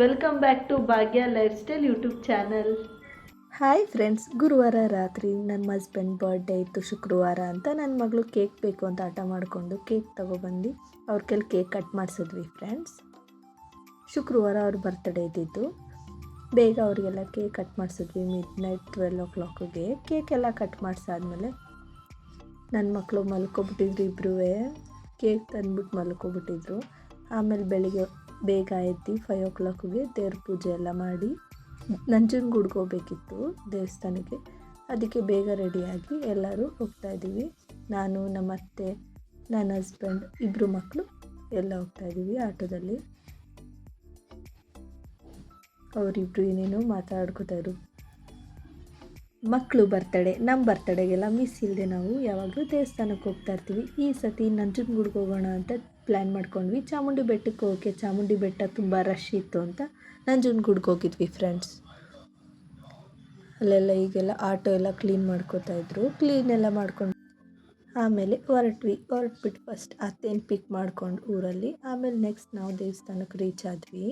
Welcome back to Bhagya life style YouTube channel. Hi friends, ಗುರುವಾರ ರಾತ್ರಿ ನನ್ನ husband birthday ಇತ್ತು ಶುಕ್ರವಾರ ಅಂತ. ನನ್ನ ಮಗಳು ಕೇಕ್ ಬೇಕು ಅಂತ ಆಟ ಮಾಡಿಕೊಂಡು ಕೇಕ್ ತೊಗೊಬಂದು ಅವ್ರ ಕೈಲಿ ಕೇಕ್ ಕಟ್ ಮಾಡಿಸಿದ್ವಿ ಫ್ರೆಂಡ್ಸ್. ಶುಕ್ರವಾರ ಅವ್ರ ಬರ್ತ್ಡೇ ಇದ್ದಿದ್ದು. ಬೇಗ ಅವರಿಗೆಲ್ಲ ಕೇಕ್ ಕಟ್ ಮಾಡಿಸಿದ್ವಿ. ಮಿಡ್ನೈಟ್ 12 o'clockಗೆ ಕೇಕ್ ಎಲ್ಲ ಕಟ್ ಮಾಡಿಸಾದ್ಮೇಲೆ ನನ್ನ ಮಕ್ಕಳು ಮಲ್ಕೊಬಿಟ್ಟಿದ್ರು. ಇಬ್ಬರೂ ಕೇಕ್ ತಂದ್ಬಿಟ್ಟು ಮಲ್ಕೊಬಿಟ್ಟಿದ್ರು. ಆಮೇಲೆ ಬೆಳಿಗ್ಗೆ ಬೇಗ ಎದ್ದು 5 o'clockಗೆ ದೇವ್ರ ಪೂಜೆ ಎಲ್ಲ ಮಾಡಿ ನಂಜನಗೂಡ್ಗೆ ಹೋಗ್ಬೇಕಿತ್ತು ದೇವಸ್ಥಾನಕ್ಕೆ. ಅದಕ್ಕೆ ಬೇಗ ರೆಡಿಯಾಗಿ ಎಲ್ಲರೂ ಹೋಗ್ತಾಯಿದ್ದೀವಿ. ನಾನು, ನಮ್ಮ ಅತ್ತೆ, ನನ್ನ ಹಸ್ಬೆಂಡ್, ಇಬ್ಬರು ಮಕ್ಕಳು ಎಲ್ಲ ಹೋಗ್ತಾಯಿದ್ದೀವಿ ಆಟೋದಲ್ಲಿ. ಅವರಿಬ್ಬರು ಏನೇನೋ ಮಾತಾಡ್ಕೋತಾಯಿದ್ರು. ಮಕ್ಕಳು ಬರ್ತಡೇ, ನಮ್ಮ ಬರ್ತಡೇಗೆಲ್ಲ ಮಿಸ್ ಇಲ್ಲದೆ ನಾವು ಯಾವಾಗಲೂ ದೇವಸ್ಥಾನಕ್ಕೆ ಹೋಗ್ತಾ ಇರ್ತೀವಿ. ಈ ಸತಿ ನಂಜನಗೂಡ್ಗೆ ಹೋಗೋಣ ಅಂತ ಪ್ಲ್ಯಾನ್ ಮಾಡ್ಕೊಂಡ್ವಿ. ಚಾಮುಂಡಿ ಬೆಟ್ಟಕ್ಕೆ ಹೋಗೋಕ್ಕೆ, ಚಾಮುಂಡಿ ಬೆಟ್ಟ ತುಂಬ ರಶ್ ಇತ್ತು ಅಂತ ನಂಜನಗೂಡ್ಗೆ ಹೋಗಿದ್ವಿ ಫ್ರೆಂಡ್ಸ್. ಅಲ್ಲೆಲ್ಲ ಈಗೆಲ್ಲ ಆಟೋ ಎಲ್ಲ ಕ್ಲೀನ್ ಮಾಡ್ಕೋತಾಯಿದ್ರು. ಕ್ಲೀನ್ ಎಲ್ಲ ಮಾಡ್ಕೊಂಡು ಆಮೇಲೆ ಹೊರಟ್ಬಿಟ್ಟು ಫಸ್ಟ್ ಅತ್ತೇನು ಪಿಕ್ ಮಾಡ್ಕೊಂಡು ಊರಲ್ಲಿ, ಆಮೇಲೆ ನೆಕ್ಸ್ಟ್ ನಾವು ದೇವಸ್ಥಾನಕ್ಕೆ ರೀಚ್ ಆದ್ವಿ.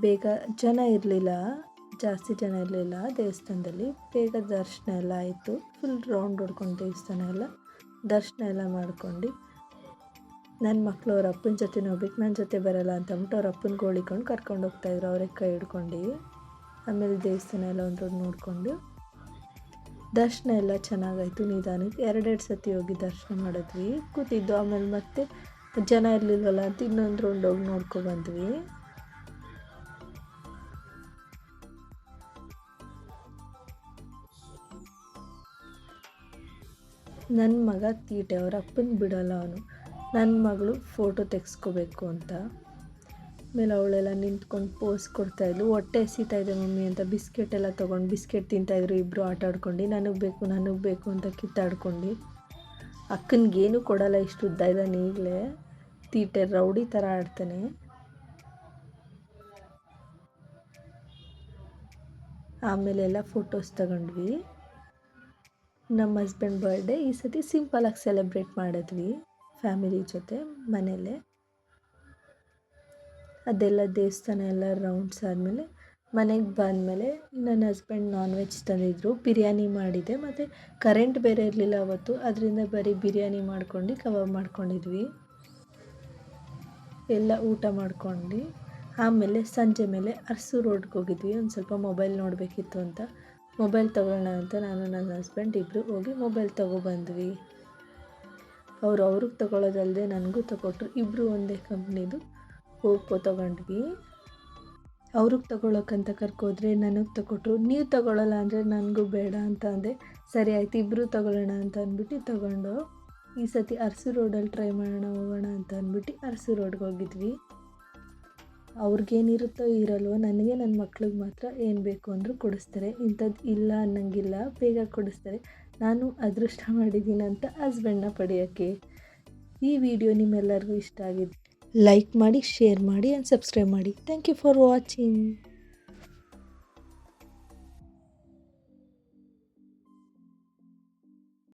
ಬೇಗ ಜಾಸ್ತಿ ಜನ ಇರಲಿಲ್ಲ ದೇವಸ್ಥಾನದಲ್ಲಿ. ಬೇಗ ದರ್ಶನ ಎಲ್ಲ ಆಯಿತು. ಫುಲ್ ರೌಂಡ್ ಹೊಡ್ಕೊಂಡು ದೇವಸ್ಥಾನ ಎಲ್ಲ ದರ್ಶನ ಎಲ್ಲ ಮಾಡ್ಕೊಂಡು ನನ್ನ ಮಕ್ಕಳು ಅವ್ರ ಅಪ್ಪನ ಜೊತೆ ಹೋಗ್ಬೇಕು, ನನ್ನ ಜೊತೆ ಬರೋಲ್ಲ ಅಂತ ಅಂದ್ಬಿಟ್ಟು ಅವ್ರ ಅಪ್ಪನ ಗೋಳಿಕೊಂಡು ಕರ್ಕೊಂಡು ಹೋಗ್ತಾಯಿದ್ರು. ಅವ್ರಿಗೆ ಕೈ ಹಿಡ್ಕೊಂಡು ಆಮೇಲೆ ದೇವಸ್ಥಾನ ಎಲ್ಲ ಒಂದು ರೌಂಡ್ ನೋಡಿಕೊಂಡು ದರ್ಶನ ಎಲ್ಲ ಚೆನ್ನಾಗಾಯಿತು. ನಿಧಾನಕ್ಕೆ 2 ಸತಿ ಹೋಗಿ ದರ್ಶನ ಮಾಡಿದ್ವಿ, ಕೂತಿದ್ದು. ಆಮೇಲೆ ಮತ್ತೆ ಜನ ಇರಲಿಲ್ವಲ್ಲ ಅಂತ ಇನ್ನೊಂದು ರೌಂಡ್ ಹೋಗಿ ನೋಡ್ಕೊಬಂದ್ವಿ. ನನ್ನ ಮಗ ತೀಟೆ, ಅವ್ರ ಅಪ್ಪನ ಬಿಡೋಲ್ಲ ಅವನು. ನನ್ನ ಮಗಳು ಫೋಟೋ ತೆಗೆಸ್ಕೋಬೇಕು ಅಂತ ಆಮೇಲೆ ಅವಳೆಲ್ಲ ನಿಂತ್ಕೊಂಡು ಪೋಸ್ ಕೊಡ್ತಾಯಿದ್ಲು. ಹೊಟ್ಟೆ ಹಸಿತಾಯಿದೆ ಮಮ್ಮಿ ಅಂತ ಬಿಸ್ಕೆಟ್ ಎಲ್ಲ ತೊಗೊಂಡು ಬಿಸ್ಕೆಟ್ ತಿಂತಾಯಿದ್ರು ಇಬ್ಬರು ಆಟ ಆಡ್ಕೊಂಡು. ನನಗೆ ಬೇಕು ಅಂತ ಕಿತ್ತಾಡ್ಕೊಂಡು. ಅಕ್ಕನಿಗೇನು ಕೊಡೋಲ್ಲ, ಇಷ್ಟು ಉದ್ದ ಇದ್ದಾನೆ ಈಗಲೇ. ತೀಟೆ ರೌಡಿ ಥರ ಆಡ್ತಾನೆ. ಆಮೇಲೆಲ್ಲ ಫೋಟೋಸ್ ತಗೊಂಡ್ವಿ. ನಮ್ಮ ಹಸ್ಬೆಂಡ್ ಬರ್ಡೇ ಈ ಸತಿ ಸಿಂಪಲಾಗಿ ಸೆಲೆಬ್ರೇಟ್ ಮಾಡಿದ್ವಿ ಫ್ಯಾಮಿಲಿ ಜೊತೆ ಮನೇಲೆ. ಅದೆಲ್ಲ ದೇವಸ್ಥಾನ ಎಲ್ಲ ರೌಂಡ್ಸ್ ಆದಮೇಲೆ ಮನೆಗೆ ಬಂದಮೇಲೆ ನನ್ನ ಹಸ್ಬೆಂಡ್ ನಾನ್ ವೆಜ್ ತಂದಿದ್ರು. ಬಿರಿಯಾನಿ ಮಾಡಿದೆ, ಮತ್ತು ಕರೆಂಟ್ ಬೇರೆ ಇರಲಿಲ್ಲ ಅವತ್ತು. ಅದರಿಂದ ಬರೀ ಬಿರಿಯಾನಿ ಮಾಡ್ಕೊಂಡು ಕಬಾಬ್ ಮಾಡ್ಕೊಂಡಿದ್ವಿ. ಎಲ್ಲ ಊಟ ಮಾಡ್ಕೊಂಡು ಆಮೇಲೆ ಸಂಜೆ ಮೇಲೆ ಅರಸು ರೋಡ್ಗೆ ಹೋಗಿದ್ವಿ. ಒಂದು ಸ್ವಲ್ಪ ಮೊಬೈಲ್ ನೋಡಬೇಕಿತ್ತು ಅಂತ ಮೊಬೈಲ್ ತೊಗೊಳ್ಳೋಣ ಅಂತ ನಾನು ನನ್ನ ಹಸ್ಬೆಂಡ್ ಇಬ್ಬರು ಹೋಗಿ ಮೊಬೈಲ್ ತೊಗೊಬಂದ್ವಿ. ಅವ್ರಿಗೆ ತೊಗೊಳ್ಳೋದಲ್ಲದೆ ನನಗೂ ತೊಗೊಟ್ರು. ಇಬ್ಬರು ಒಂದೇ ಕಂಪ್ನಿದು ಓಪೋ ತೊಗೊಂಡ್ವಿ. ಅವ್ರಿಗೆ ತೊಗೊಳಕ್ಕಂತ ಕರ್ಕೋದ್ರೆ ನನಗೆ ತೊಗೊಟ್ರು. ನೀವು ತೊಗೊಳ್ಳಲ್ಲ ಅಂದರೆ ನನಗೂ ಬೇಡ ಅಂತ ಅಂದೆ. ಸರಿ ಆಯ್ತು, ಇಬ್ಬರು ತೊಗೊಳ್ಳೋಣ ಅಂತ ಅಂದ್ಬಿಟ್ಟು ತೊಗೊಂಡು ಈ ಸತಿ ಅರಸು ರೋಡಲ್ಲಿ ಟ್ರೈ ಮಾಡೋಣ ಹೋಗೋಣ ಅಂತ ಅಂದ್ಬಿಟ್ಟು ಅರಸು ರೋಡ್ಗೆ ಹೋಗಿದ್ವಿ. ಅವ್ರಿಗೇನಿರುತ್ತೋ ಇರಲ್ವೋ, ನನಗೆ ನನ್ನ ಮಕ್ಳಿಗೆ ಮಾತ್ರ ಏನು ಬೇಕು ಅಂದರೂ ಕೊಡಿಸ್ತಾರೆ. ಇಂಥದ್ದು ಇಲ್ಲ ಅನ್ನಂಗಿಲ್ಲ, ಬೇಗ ಕೊಡಿಸ್ತಾರೆ. ನಾನು ಅದೃಷ್ಟ ಮಾಡಿದ್ದೀನಿ ಅಂತ ಹಸ್ಬೆಂಡ್ನ ಪಡೆಯೋಕ್ಕೆ. ಈ ವಿಡಿಯೋ ನಿಮ್ಮೆಲ್ಲರಿಗೂ ಇಷ್ಟ ಆಗಿದೆ, ಲೈಕ್ ಮಾಡಿ, ಶೇರ್ ಮಾಡಿ ಆ್ಯಂಡ್ ಸಬ್ಸ್ಕ್ರೈಬ್ ಮಾಡಿ. Thank you for watching.